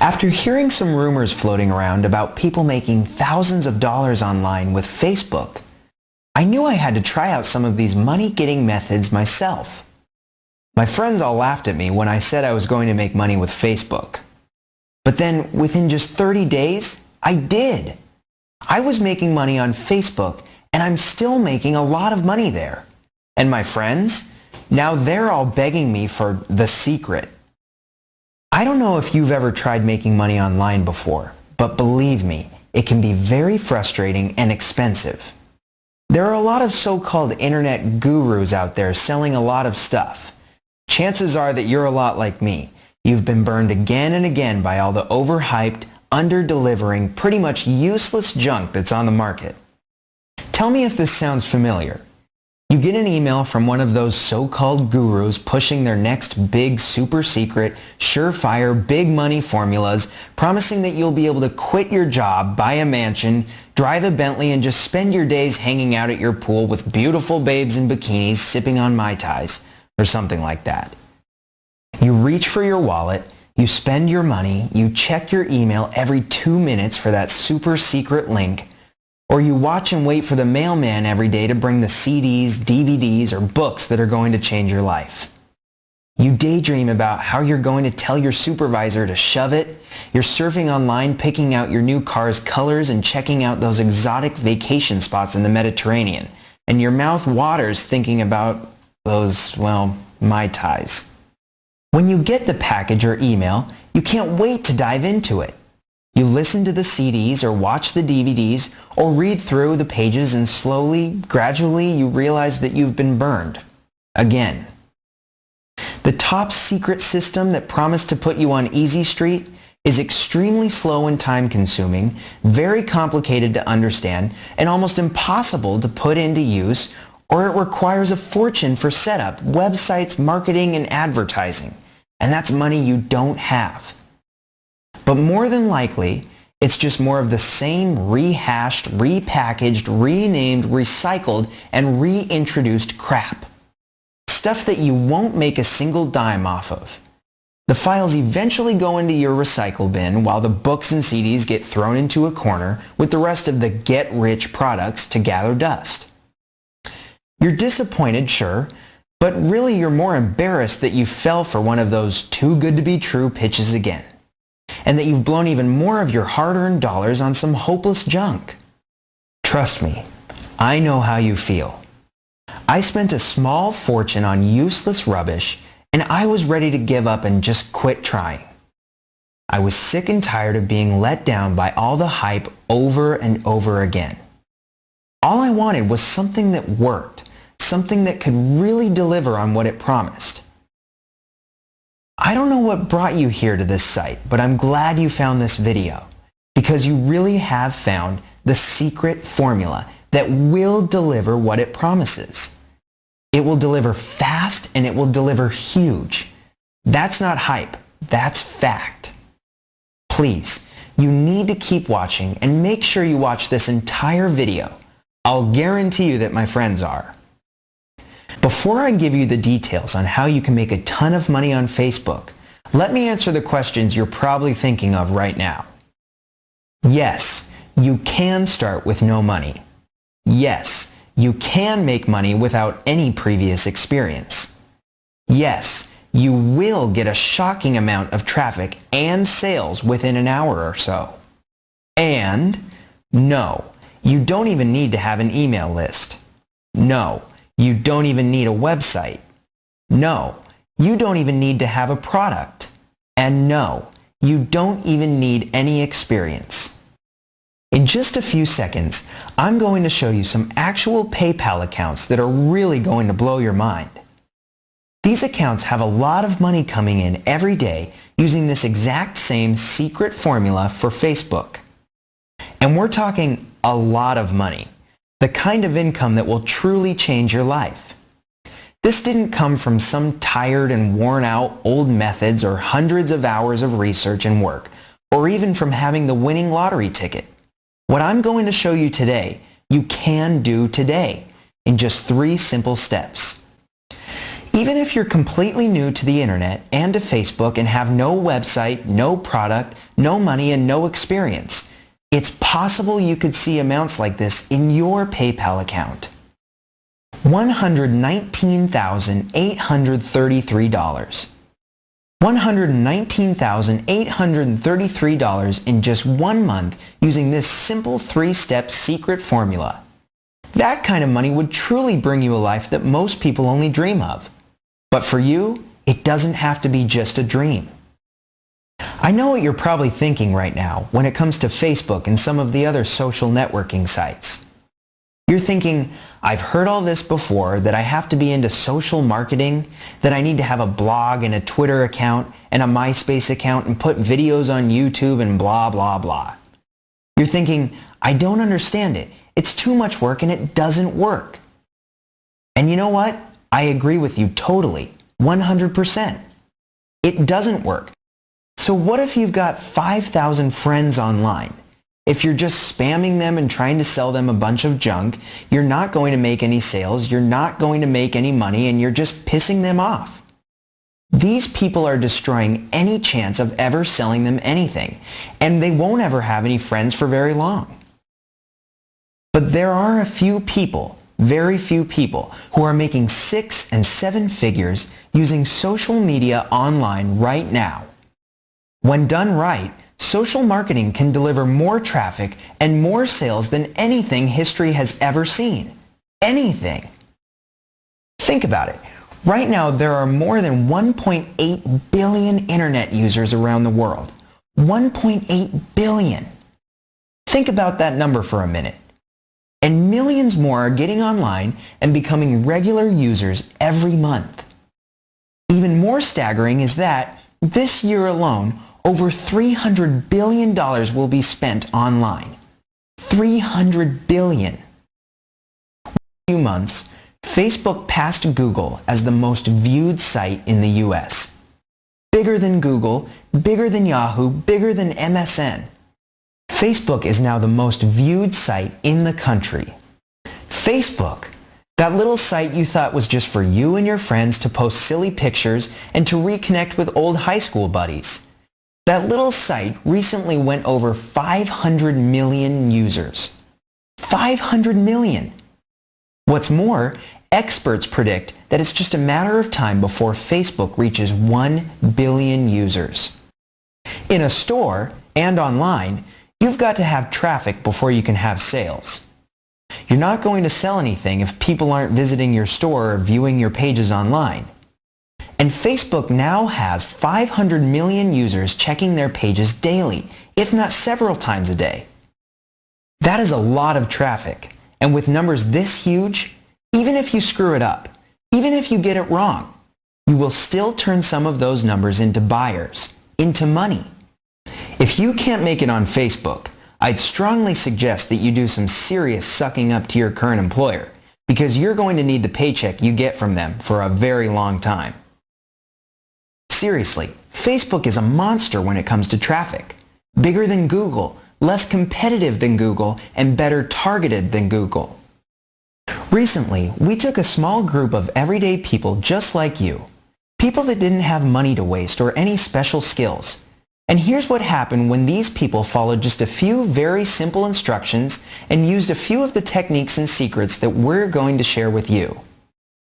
After hearing some rumors floating around about people making thousands of dollars online with Facebook, I knew I had to try out some of these money-getting methods myself. My friends all laughed at me when I said I was going to make money with Facebook. But then, within just 30 days, I did. I was making money on Facebook, and I'm still making a lot of money there. And my friends? Now they're all begging me for the secret. I don't know if you've ever tried making money online before, but believe me, it can be very frustrating and expensive. There are a lot of so-called internet gurus out there selling a lot of stuff. Chances are that you're a lot like me. You've been burned again and again by all the overhyped, under-delivering, pretty much useless junk that's on the market. Tell me if this sounds familiar. You get an email from one of those so-called gurus pushing their next big, super secret, surefire, big money formulas, promising that you'll be able to quit your job, buy a mansion, drive a Bentley, and just spend your days hanging out at your pool with beautiful babes in bikinis sipping on Mai Tais, or something like that. You reach for your wallet, you spend your money, you check your email every 2 minutes for that super secret link, or you watch and wait for the mailman every day to bring the CDs, DVDs, or books that are going to change your life. You daydream about how you're going to tell your supervisor to shove it. You're surfing online, picking out your new car's colors and checking out those exotic vacation spots in the Mediterranean. And your mouth waters thinking about those, well, Mai Tais. When you get the package or email, you can't wait to dive into it. You listen to the CDs or watch the DVDs or read through the pages, and slowly, gradually, you realize that you've been burned. Again. The top secret system that promised to put you on Easy Street is extremely slow and time-consuming, very complicated to understand, and almost impossible to put into use, or it requires a fortune for setup, websites, marketing, and advertising. And that's money you don't have. But more than likely, it's just more of the same rehashed, repackaged, renamed, recycled, and reintroduced crap. Stuff that you won't make a single dime off of. The files eventually go into your recycle bin while the books and CDs get thrown into a corner with the rest of the get-rich products to gather dust. You're disappointed, sure, but really you're more embarrassed that you fell for one of those too-good-to-be-true pitches again, and that you've blown even more of your hard-earned dollars on some hopeless junk. Trust me, I know how you feel. I spent a small fortune on useless rubbish, and I was ready to give up and just quit trying. I was sick and tired of being let down by all the hype over and over again. All I wanted was something that worked, something that could really deliver on what it promised. I don't know what brought you here to this site, but I'm glad you found this video, because you really have found the secret formula that will deliver what it promises. It will deliver fast and it will deliver huge. That's not hype, that's fact. Please, you need to keep watching and make sure you watch this entire video. I'll guarantee you that my friends are. Before I give you the details on how you can make a ton of money on Facebook, let me answer the questions you're probably thinking of right now. Yes, you can start with no money. Yes, you can make money without any previous experience. Yes, you will get a shocking amount of traffic and sales within an hour or so. And no, you don't even need to have an email list. No, you don't even need a website. No, you don't even need to have a product. And no, you don't even need any experience. In just a few seconds, I'm going to show you some actual PayPal accounts that are really going to blow your mind. These accounts have a lot of money coming in every day using this exact same secret formula for Facebook. And we're talking a lot of money. The kind of income that will truly change your life. This didn't come from some tired and worn out old methods or hundreds of hours of research and work, or even from having the winning lottery ticket. What I'm going to show you today, you can do today in just 3 simple steps. Even if you're completely new to the internet and to Facebook and have no website, no product, no money, and no experience, it's possible you could see amounts like this in your PayPal account. $119,833. $119,833 in just 1 month using this simple 3-step secret formula. That kind of money would truly bring you a life that most people only dream of. But for you, it doesn't have to be just a dream. I know what you're probably thinking right now when it comes to Facebook and some of the other social networking sites. You're thinking, I've heard all this before, that I have to be into social marketing, that I need to have a blog and a Twitter account and a MySpace account and put videos on YouTube and blah, blah, blah. You're thinking, I don't understand it. It's too much work and it doesn't work. And you know what? I agree with you totally, 100%. It doesn't work. So what if you've got 5,000 friends online? If you're just spamming them and trying to sell them a bunch of junk, you're not going to make any sales, you're not going to make any money, and you're just pissing them off. These people are destroying any chance of ever selling them anything, and they won't ever have any friends for very long. But there are a few people, very few people, who are making 6 and 7 figures using social media online right now. When done right, social marketing can deliver more traffic and more sales than anything history has ever seen. Anything. Think about it. Right now, there are more than 1.8 billion internet users around the world. 1.8 billion. Think about that number for a minute. And millions more are getting online and becoming regular users every month. Even more staggering is that, this year alone, over $300 billion will be spent online. $300 billion. In a few months, Facebook passed Google as the most viewed site in the US. Bigger than Google, bigger than Yahoo, bigger than MSN. Facebook is now the most viewed site in the country. Facebook, that little site you thought was just for you and your friends to post silly pictures and to reconnect with old high school buddies. That little site recently went over 500 million users. 500 million! What's more, experts predict that it's just a matter of time before Facebook reaches 1 billion users. In a store and online, you've got to have traffic before you can have sales. You're not going to sell anything if people aren't visiting your store or viewing your pages online. And Facebook now has 500 million users checking their pages daily, if not several times a day. That is a lot of traffic, and with numbers this huge, even if you screw it up, even if you get it wrong, you will still turn some of those numbers into buyers, into money. If you can't make it on Facebook, I'd strongly suggest that you do some serious sucking up to your current employer, because you're going to need the paycheck you get from them for a very long time. Seriously, Facebook is a monster when it comes to traffic. Bigger than Google, less competitive than Google, and better targeted than Google. Recently, we took a small group of everyday people just like you. People that didn't have money to waste or any special skills. And here's what happened when these people followed just a few very simple instructions and used a few of the techniques and secrets that we're going to share with you.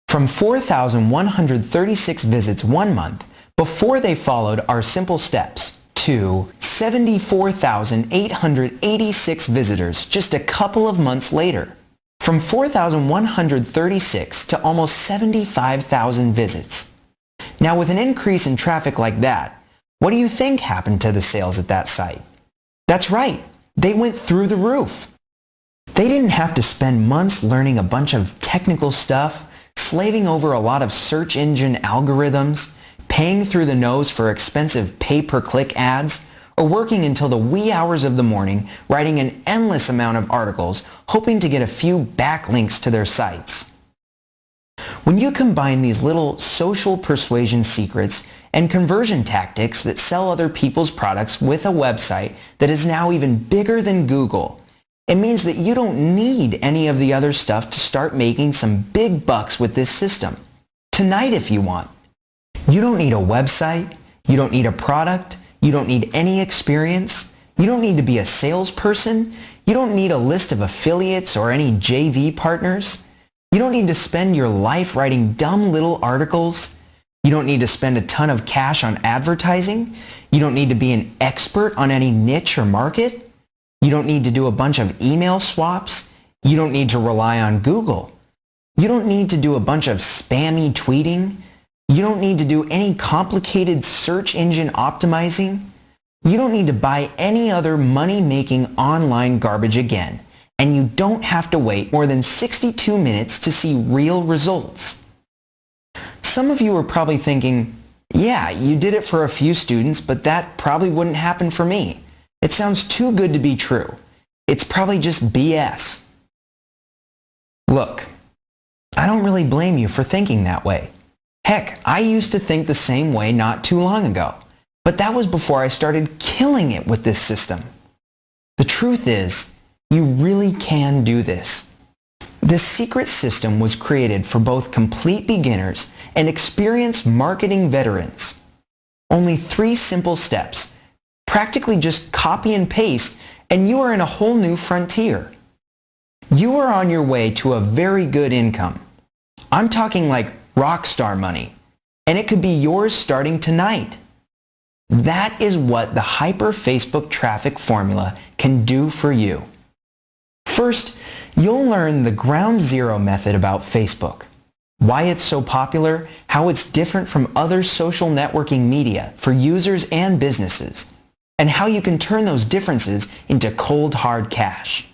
From 4,136 visits 1 month, before they followed our simple steps, to 74,886 visitors just a couple of months later. From 4,136 to almost 75,000 visits. Now with an increase in traffic like that, what do you think happened to the sales at that site? That's right, they went through the roof. They didn't have to spend months learning a bunch of technical stuff, slaving over a lot of search engine algorithms, paying through the nose for expensive pay-per-click ads, or working until the wee hours of the morning writing an endless amount of articles hoping to get a few backlinks to their sites. When you combine these little social persuasion secrets and conversion tactics that sell other people's products with a website that is now even bigger than Google, it means that you don't need any of the other stuff to start making some big bucks with this system. tonight if you want. You don't need a website, you don't need a product, you don't need any experience, you don't need to be a salesperson, you don't need a list of affiliates or any JV partners. You don't need to spend your life writing dumb little articles. You don't need to spend a ton of cash on advertising. You don't need to be an expert on any niche or market. You don't need to do a bunch of email swaps. You don't need to rely on Google. You don't need to do a bunch of spammy tweeting. You don't need to do any complicated search engine optimizing. You don't need to buy any other money-making online garbage again. And you don't have to wait more than 62 minutes to see real results. Some of you are probably thinking, yeah, you did it for a few students, but that probably wouldn't happen for me. It sounds too good to be true. It's probably just BS. Look, I don't really blame you for thinking that way. Heck, I used to think the same way not too long ago, but that was before I started killing it with this system. The truth is, you really can do this. This secret system was created for both complete beginners and experienced marketing veterans. Only 3 simple steps. Practically just copy and paste, and you are in a whole new frontier. You are on your way to a very good income. I'm talking like rock star money, and it could be yours starting tonight. That is what the hyper Facebook traffic formula can do for you. First, you'll learn the ground zero method about Facebook, why it's so popular, how it's different from other social networking media for users and businesses, and how you can turn those differences into cold hard cash.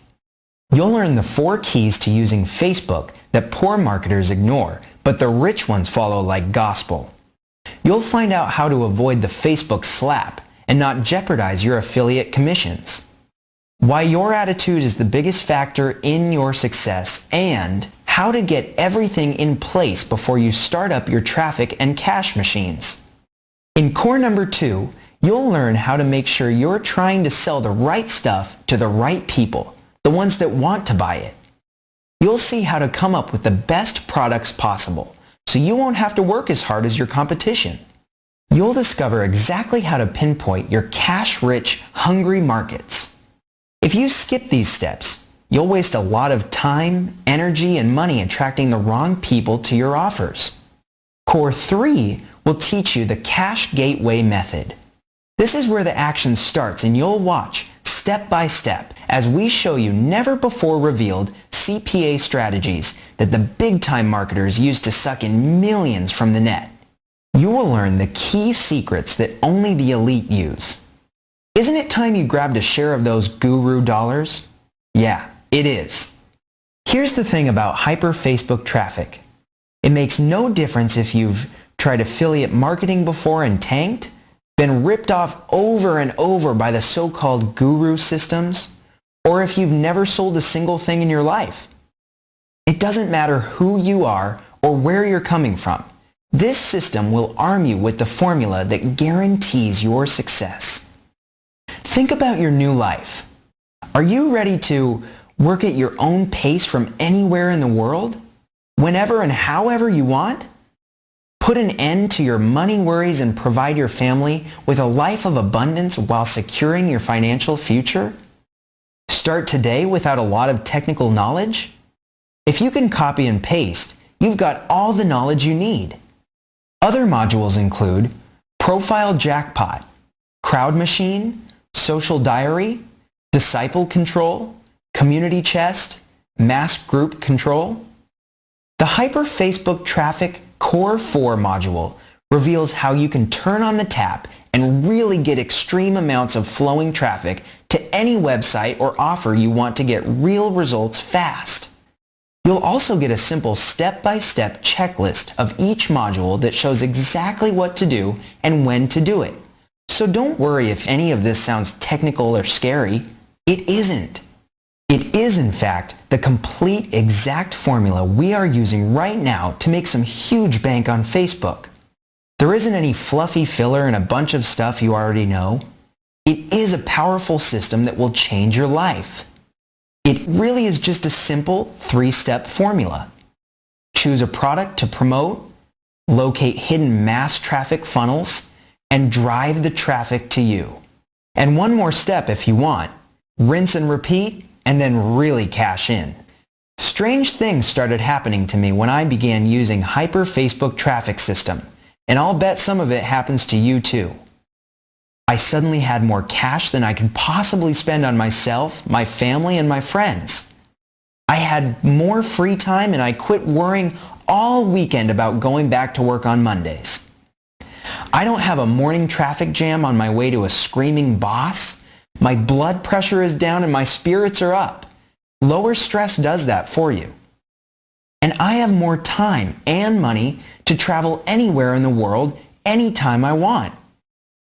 You'll learn the 4 keys to using Facebook that poor marketers ignore, but the rich ones follow like gospel. You'll find out how to avoid the Facebook slap and not jeopardize your affiliate commissions, why your attitude is the biggest factor in your success, and how to get everything in place before you start up your traffic and cash machines. In core number 2, you'll learn how to make sure you're trying to sell the right stuff to the right people, the ones that want to buy it. You'll see how to come up with the best products possible, so you won't have to work as hard as your competition. You'll discover exactly how to pinpoint your cash-rich, hungry markets. If you skip these steps, you'll waste a lot of time, energy, and money attracting the wrong people to your offers. Core 3 will teach you the cash gateway method. This is where the action starts, and you'll watch step by step as we show you never before revealed CPA strategies that the big-time marketers use to suck in millions from the net. You will learn the key secrets that only the elite use. Isn't it time you grabbed a share of those guru dollars? Yeah, it is. Here's the thing about hyper Facebook traffic. It makes no difference if you've tried affiliate marketing before and tanked, been ripped off over and over by the so-called guru systems, or if you've never sold a single thing in your life. It doesn't matter who you are or where you're coming from. This system will arm you with the formula that guarantees your success. Think about your new life. Are you ready to work at your own pace from anywhere in the world? Whenever and however you want? Put an end to your money worries and provide your family with a life of abundance while securing your financial future? Start today without a lot of technical knowledge? If you can copy and paste, you've got all the knowledge you need. Other modules include Profile Jackpot, Crowd Machine, Social Diary, Disciple Control, Community Chest, Mass Group Control. The Hyper Facebook Traffic Core 4 module reveals how you can turn on the tap and really get extreme amounts of flowing traffic to any website or offer you want to get real results fast. You'll also get a simple step-by-step checklist of each module that shows exactly what to do and when to do it. So don't worry if any of this sounds technical or scary. It isn't. It is, in fact, the complete exact formula we are using right now to make some huge bank on Facebook. There isn't any fluffy filler and a bunch of stuff you already know. It is a powerful system that will change your life. It really is just a simple 3-step formula. Choose a product to promote, locate hidden mass traffic funnels, and drive the traffic to you. And one more step if you want. Rinse and repeat, and then really cash in. Strange things started happening to me when I began using Hyper Facebook Traffic System, and I'll bet some of it happens to you too. I suddenly had more cash than I could possibly spend on myself, my family, and my friends. I had more free time and I quit worrying all weekend about going back to work on Mondays. I don't have a morning traffic jam on my way to a screaming boss. My blood pressure is down and my spirits are up. Lower stress does that for you. And I have more time and money to travel anywhere in the world anytime I want.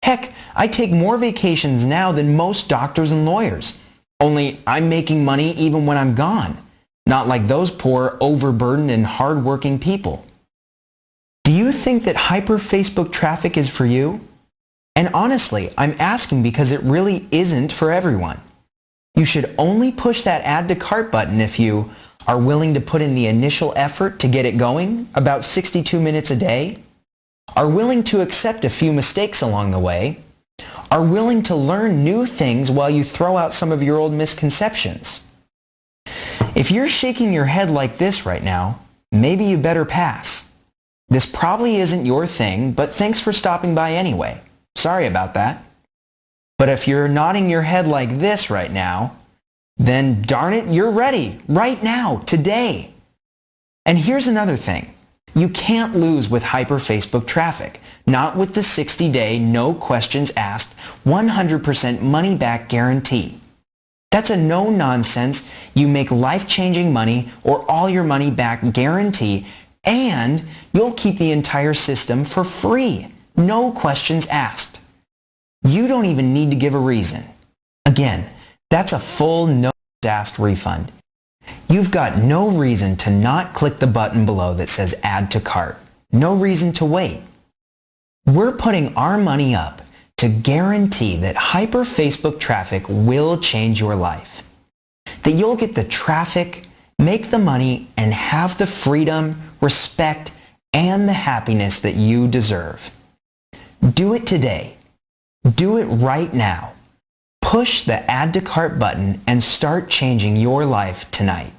Heck, I take more vacations now than most doctors and lawyers. Only I'm making money even when I'm gone. Not like those poor, overburdened, and hardworking people. Do you think that hyper Facebook traffic is for you? And honestly, I'm asking because it really isn't for everyone. You should only push that add to cart button if you are willing to put in the initial effort to get it going, about 62 minutes a day, are willing to accept a few mistakes along the way, are willing to learn new things while you throw out some of your old misconceptions. If you're shaking your head like this right now, maybe you better pass. This probably isn't your thing, but thanks for stopping by anyway. Sorry about that. But if you're nodding your head like this right now, then darn it, you're ready right now, today. And here's another thing. You can't lose with hyper Facebook traffic, not with the 60-day, no questions asked, 100% money back guarantee. That's a no-nonsense, you make life-changing money or all your money back guarantee, and you'll keep the entire system for free, no questions asked. You don't even need to give a reason. Again, that's a full no-asked refund. You've got no reason to not click the button below that says Add to Cart. No reason to wait. We're putting our money up to guarantee that hyper Facebook traffic will change your life. That you'll get the traffic, make the money, and have the freedom, respect, and the happiness that you deserve. Do it today. Do it right now. Push the Add to Cart button and start changing your life tonight.